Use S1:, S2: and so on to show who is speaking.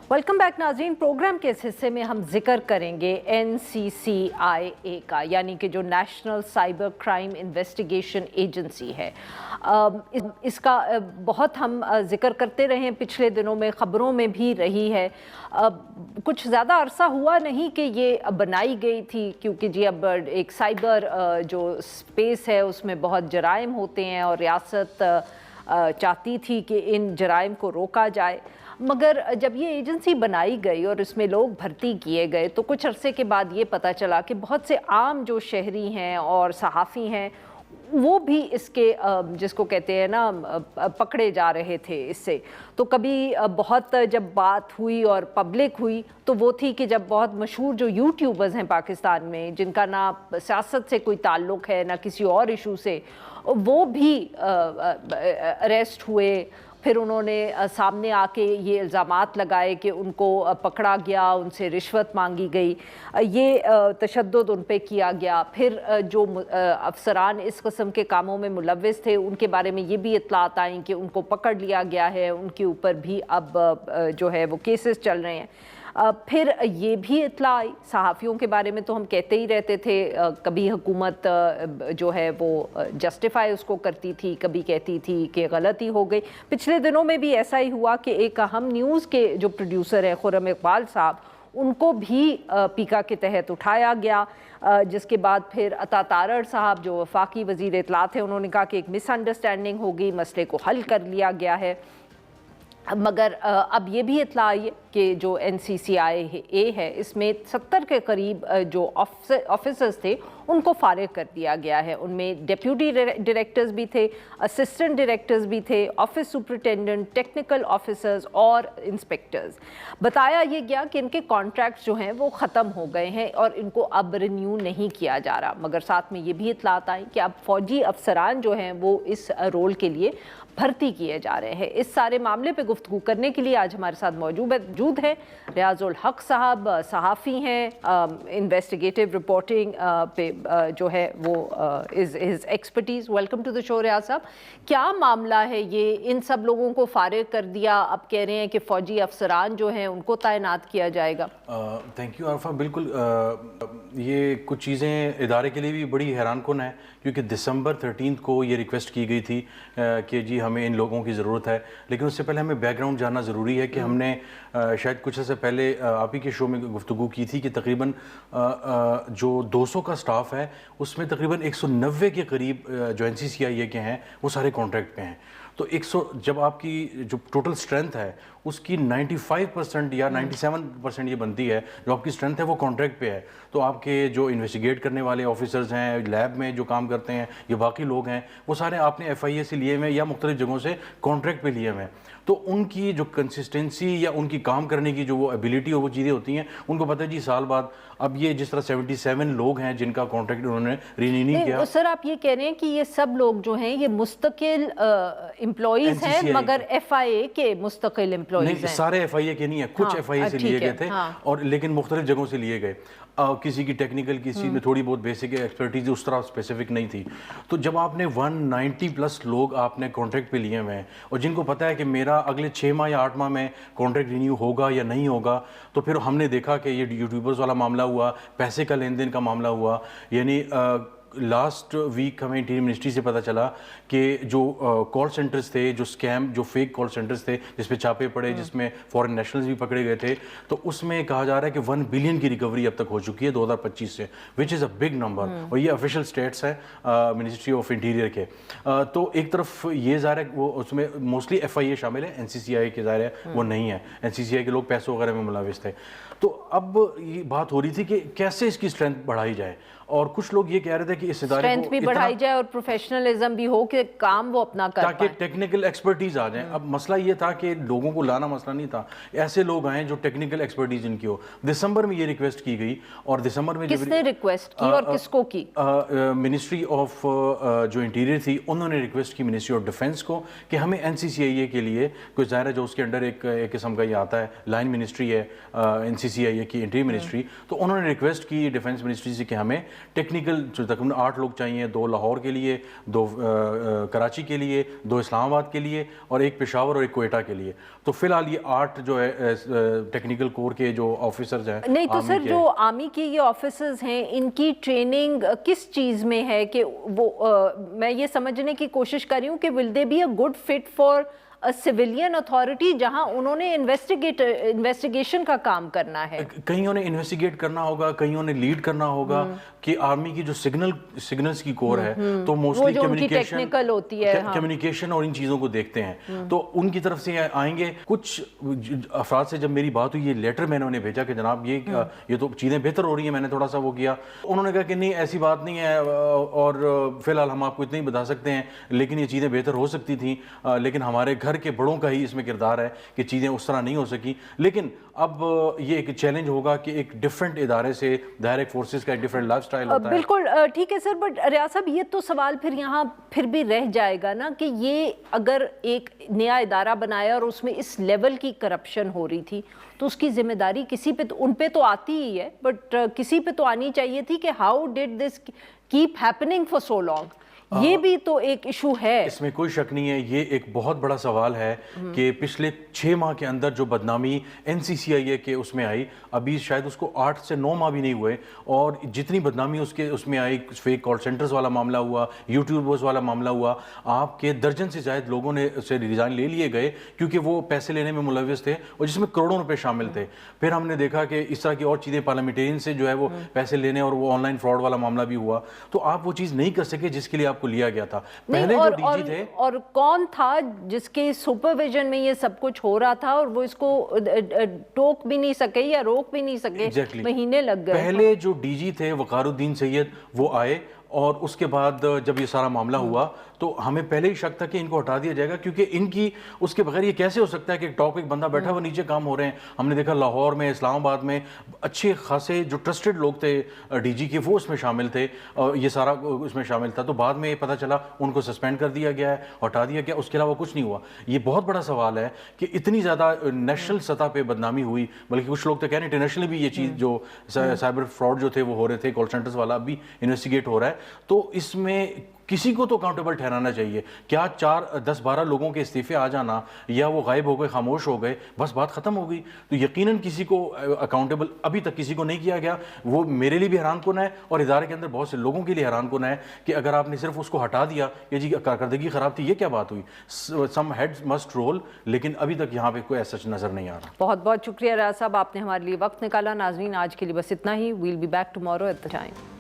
S1: Welcome back नाज़रीन। Programme के इस हिस्से में हम जिक्र करेंगे NCCIA का, यानी कि जो national cyber crime investigation agency है। इसका बहुत हम जिक्र करते रहे हैं, पिछले दिनों में ख़बरों में भी रही है। कुछ ज़्यादा अरसा हुआ नहीं कि ये बनाई गई थी, क्योंकि जी अब एक साइबर जो स्पेस है उसमें बहुत जराइम होते हैं और रियासत चाहती थी कि इन जराइम को रोका जाए। मगर जब ये एजेंसी बनाई गई और इसमें लोग भर्ती किए गए तो कुछ अरसे के बाद ये पता चला कि बहुत से आम जो शहरी हैं और सहाफ़ी हैं वो भी इसके जिसको कहते हैं ना पकड़े जा रहे थे इससे। तो कभी बहुत जब बात हुई और पब्लिक हुई तो वो थी कि जब बहुत मशहूर जो यूट्यूबर्स हैं पाकिस्तान में, जिनका ना सियासत से कोई ताल्लुक़ है ना किसी और इशू से, वो भी अरेस्ट हुए। फिर उन्होंने सामने आके ये इल्ज़ामात लगाए कि उनको पकड़ा गया, उनसे रिश्वत मांगी गई, ये तशद्दुद उन पे किया गया। फिर जो अफसरान इस किस्म के कामों में मुलव्विस थे उनके बारे में ये भी इत्तलात आई कि उनको पकड़ लिया गया है, उनके ऊपर भी अब जो है वो केसेस चल रहे हैं। फिर ये भी इत्तला आई, सहाफ़ियों के बारे में तो हम कहते ही रहते थे, कभी हुकूमत जो है वो जस्टिफाई उसको करती थी, कभी कहती थी कि गलती हो गई। पिछले दिनों में भी ऐसा ही हुआ कि एक अहम न्यूज़ के जो प्रोड्यूसर हैं खुर्रम इकबाल साहब, उनको भी पीका के तहत उठाया गया, जिसके बाद फिर अता तारड़ साहब जो वफाकी वज़ीर इत्तलात थे, उन्होंने कहा कि एक मिसअंडरस्टैंडिंग हो गई, मसले को हल कर लिया गया है। मगर अब ये भी इत्तला आई है कि जो NCCIA है इसमें 70 के करीब जो ऑफिसर्स थे उनको फारिग कर दिया गया है। उनमें डिप्यूटी डायरेक्टर्स भी थे, असिस्टेंट डायरेक्टर्स भी थे, ऑफिस सुपरिटेंडेंट, टेक्निकल ऑफिसर्स और इंस्पेक्टर्स। बताया ये गया कि इनके कॉन्ट्रैक्ट्स जो हैं वो ख़त्म हो गए हैं और इनको अब रिन्यू नहीं किया जा रहा। मगर साथ में ये भी इत्तलात आई कि अब फ़ौजी अफसरान जो हैं वो इस रोल के लिए भर्ती किए जा रहे हैं। इस सारे मामले पे गुफ्तगू करने के लिए आज हमारे साथ मौजूद है रियाजुल हक साहब, सहाफ़ी हैं, इन्वेस्टिगेटिव रिपोर्टिंग पे जो है वो is expertise. Welcome to the show Riyaz साहब। क्या मामला है ये, इन सब लोगों को फारिग कर दिया, अब कह रहे हैं कि फ़ौजी अफसरान जो हैं उनको तैनात किया जाएगा?
S2: Thank you Arfa. बिल्कुल ये कुछ चीज़ें इदारे के लिए भी बड़ी हैरान कुन है, क्योंकि दिसंबर 13 को ये रिक्वेस्ट की गई थी कि जी हमें इन लोगों की ज़रूरत है। लेकिन उससे पहले हमें बैकग्राउंड जानना ज़रूरी है कि हमने शायद कुछ ऐसे पहले आप ही के शो में गुफ्तगू की थी कि तकरीबन जो 200 का स्टाफ है उसमें तकरीबन 190 के करीब जो NCCIA के हैं वो सारे कॉन्ट्रैक्ट पे हैं। तो 100 जब आपकी जो टोटल स्ट्रेंथ है उसकी 95% या 97% ये बनती है, जो आपकी स्ट्रेंथ है वो कॉन्ट्रैक्ट पे है। तो आपके जो इन्वेस्टिगेट करने वाले ऑफिसर्स हैं, लैब में जो काम करते हैं, ये बाकी लोग हैं, वो सारे आपने FIA से लिए हुए या मुख्तलिफ जगहों से कॉन्ट्रैक्ट पे लिए हुए हैं। तो उनकी जो कंसिस्टेंसी या उनकी काम करने की जो वो एबिलिटी हो, वो चीज़ें होती हैं, उनको पता है जी साल बाद। अब ये जिस तरह 77 लोग हैं जिनका कॉन्ट्रैक्ट उन्होंने रिन्यू नहीं किया।
S1: सर आप ये कह रहे हैं कि ये सब लोग जो हैं ये मुस्तकिल एम्प्लॉइज़ हैं, मगर FIA के मुस्तकिल एम्प्लॉइज़ हैं?
S2: सारे FIA के नहीं है, कुछ FIA से लिए गए थे और लेकिन मुख्तलिफ जगहों से लिए गए। किसी की टेक्निकल, किसी में थोड़ी बहुत बेसिक एक्सपर्टीज उस तरह स्पेसिफिक नहीं थी। तो जब आपने 190 प्लस लोग आपने कॉन्ट्रैक्ट पे लिए हुए हैं और जिनको पता है कि मेरा अगले 6 माह या 8 माह में कॉन्ट्रैक्ट रिन्यू होगा या नहीं होगा, तो फिर हमने देखा कि ये यूट्यूबर्स वाला मामला हुआ, पैसे का लेन देन का मामला हुआ। यानी लास्ट वीक हमें इंटीरियर मिनिस्ट्री से पता चला कि जो कॉल सेंटर्स थे, जो स्कैम, जो फेक कॉल सेंटर्स थे जिस पे छापे पड़े, जिसमें फॉरेन नेशनल्स भी पकड़े गए थे, तो उसमें कहा जा रहा है कि 1 बिलियन की रिकवरी अब तक हो चुकी है 2025 से, which is a big number. और ये ऑफिशियल स्टेट्स है मिनिस्ट्री ऑफ इंटीरियर के। तो एक तरफ ये ज़ाहिर है वो उसमें मोस्टली FIA शामिल है, NCCIA के ज़ाहिर है वो नहीं है। NCCIA के लोग पैसों वगैरह में मुलविस थे। तो अब ये बात हो रही थी कि कैसे इसकी स्ट्रेंथ बढ़ाई जाए, और कुछ लोग ये कह रहे थे कि इस इदारे
S1: स्ट्रेंथ भी बढ़ाई जाए और प्रोफेशनलिज्म भी हो कि काम वो अपना कर पाएं,
S2: ताकि टेक्निकल एक्सपर्टीज आ जाए। अब मसला ये था कि लोगों को लाना मसला नहीं था, ऐसे लोग आए जो टेक्निकल एक्सपर्टीज इनकी हो। दिसंबर में ये रिक्वेस्ट की गई और दिसंबर में
S1: किसने रिक्वेस्ट की और किसको की?
S2: मिनिस्ट्री ऑफ जो इंटीरियर थी उन्होंने रिक्वेस्ट की मिनिस्ट्री ऑफ डिफेंस को कि हमें NCCIA के लिए कोई ज़ाहिर है जो उसके अंडर एक किस्म का ये आता है, लाइन मिनिस्ट्री है NCCIA की इंटीरियर मिनिस्ट्री। तो उन्होंने रिक्वेस्ट की डिफेंस मिनिस्ट्री से कि हमें ٹیکنیکل جو تقریباً 8 لوگ چاہیے، 2 لاہور کے لیے، 2 کراچی کے لیے، 2 اسلام آباد کے لیے اور 1 پشاور اور 1 کوئٹہ کے لیے. تو فی الحال یہ 8 جو ہے ٹیکنیکل کور کے جو آفیسرز ہیں.
S1: نہیں تو سر جو آرمی کے یہ آفیسرز ہیں ان کی ٹریننگ کس چیز میں ہے کہ وہ میں یہ سمجھنے کی کوشش کر رہی ہوں کہ will they be a good fit for civilian authority جہاں انہوں نے انویسٹیگیشن کا کام کرنا ہے.
S2: کئیوں نے انویسٹیگیٹ کرنا ہوگا، کئیوں نے لیڈ کرنا ہوگا کہ آرمی کی جو سگنلز کی کور ہے تو موسٹلی کمیونیکیشن اور ان چیزوں کو دیکھتے ہیں تو ان کی طرف سے آئیں گے. کچھ افراد سے جب میری بات ہوئی، یہ لیٹر میں نے انہیں بھیجا کہ جناب یہ تو چیزیں بہتر ہو رہی ہیں، میں نے تھوڑا سا وہ کیا. انہوں نے کہا کہ نہیں ایسی بات نہیں ہے اور فی الحال ہم آپ کو اتنا ہی بتا سکتے ہیں، لیکن یہ چیزیں بہتر ہو سکتی تھیں، لیکن ہمارے گھر کے بڑوں کا ہی اس میں کردار ہے کہ چیزیں اس طرح نہیں ہو سکی. لیکن اب یہ ایک چیلنج ہوگا کہ ایک ڈیفرنٹ ادارے سے دائرکٹ فورسز کا ایک ڈیفرنٹ لائف سٹائل ہوتا ہے.
S1: بالکل ٹھیک ہے سر، بٹ ریاض صاحب یہ تو سوال پھر یہاں پھر بھی رہ جائے گا نا کہ یہ اگر ایک نیا ادارہ بنایا اور اس میں اس لیول کی کرپشن ہو رہی تھی تو اس کی ذمہ داری کسی پہ ان پہ تو آتی ہی ہے، بٹ کسی پہ تو آنی چاہیے تھی کہ how did this keep happening for so long. یہ بھی تو ایک ایشو ہے.
S2: اس میں کوئی شک نہیں ہے، یہ ایک بہت بڑا سوال ہے کہ پچھلے 6 ماہ کے اندر جو بدنامی NCCIA کے اس میں آئی، ابھی شاید اس کو 8 سے 9 ماہ بھی نہیں ہوئے، اور جتنی بدنامی اس میں آئی، فیک کال سینٹرز والا معاملہ ہوا، یوٹیوبرز والا معاملہ ہوا، آپ کے درجن سے زائد لوگوں نے اسے ریزائن لے لیے گئے کیونکہ وہ پیسے لینے میں ملوث تھے اور جس میں کروڑوں روپے شامل تھے. پھر ہم نے دیکھا کہ اس طرح کی اور چیزیں پارلیمنٹرین سے جو ہے وہ پیسے لینے اور وہ آن لائن فراڈ والا معاملہ بھی ہوا. تو آپ وہ چیز نہیں کر سکے جس کے لیے آپ کو لیا گیا تھا. پہلے جو ڈی جی تھے
S1: اور کون تھا جس کے سپرویژن میں یہ سب کچھ ہو رہا تھا اور وہ اس کو ٹوک بھی نہیں سکے یا روک بھی نہیں سکے، مہینے لگ گئے.
S2: پہلے جو ڈی جی تھے وقار الدین سید وہ آئے اور اس کے بعد جب یہ سارا معاملہ ہوا تو ہمیں پہلے ہی شک تھا کہ ان کو ہٹا دیا جائے گا، کیونکہ ان کی اس کے بغیر یہ کیسے ہو سکتا ہے کہ ٹاپ ایک بندہ بیٹھا ہوا نیچے کام ہو رہے ہیں. ہم نے دیکھا لاہور میں، اسلام آباد میں اچھے خاصے جو ٹرسٹڈ لوگ تھے ڈی جی کے وہ اس میں شامل تھے، یہ سارا اس میں شامل تھا. تو بعد میں پتہ چلا ان کو سسپینڈ کر دیا گیا ہے، ہٹا دیا گیا، اس کے علاوہ کچھ نہیں ہوا. یہ بہت بڑا سوال ہے کہ اتنی زیادہ نیشنل سطح پہ بدنامی ہوئی، بلکہ کچھ لوگ تو کہہ رہے ہیں انٹرنیشنلی بھی یہ چیز جو سائبر فراڈ جو تھے وہ ہو رہے تھے، کال سینٹرز والا اب بھی انویسٹیگیٹ ہو رہا ہے. تو اس میں کسی کو تو اکاؤنٹیبل ٹھہرانا چاہیے. کیا 4 10 12 لوگوں کے استعفے آ جانا یا وہ غائب ہو گئے، خاموش ہو گئے، بس بات ختم ہو گئی؟ تو یقیناً کسی کو اکاؤنٹیبل ابھی تک کسی کو نہیں کیا گیا. وہ میرے لیے بھی حیران کن ہے اور ادارے کے اندر بہت سے لوگوں کے لیے حیران کن ہے کہ اگر آپ نے صرف اس کو ہٹا دیا کہ جی کارکردگی خراب تھی، یہ کیا بات ہوئی؟ سم ہیڈز مسٹ رول، لیکن ابھی تک یہاں پہ کوئی ایسا نظر نہیں آ رہا.
S1: بہت بہت شکریہ ریاض صاحب، آپ نے ہمارے لیے وقت نکالا. ناظرین آج کے لیے بس اتنا ہی. We'll be back tomorrow at the time.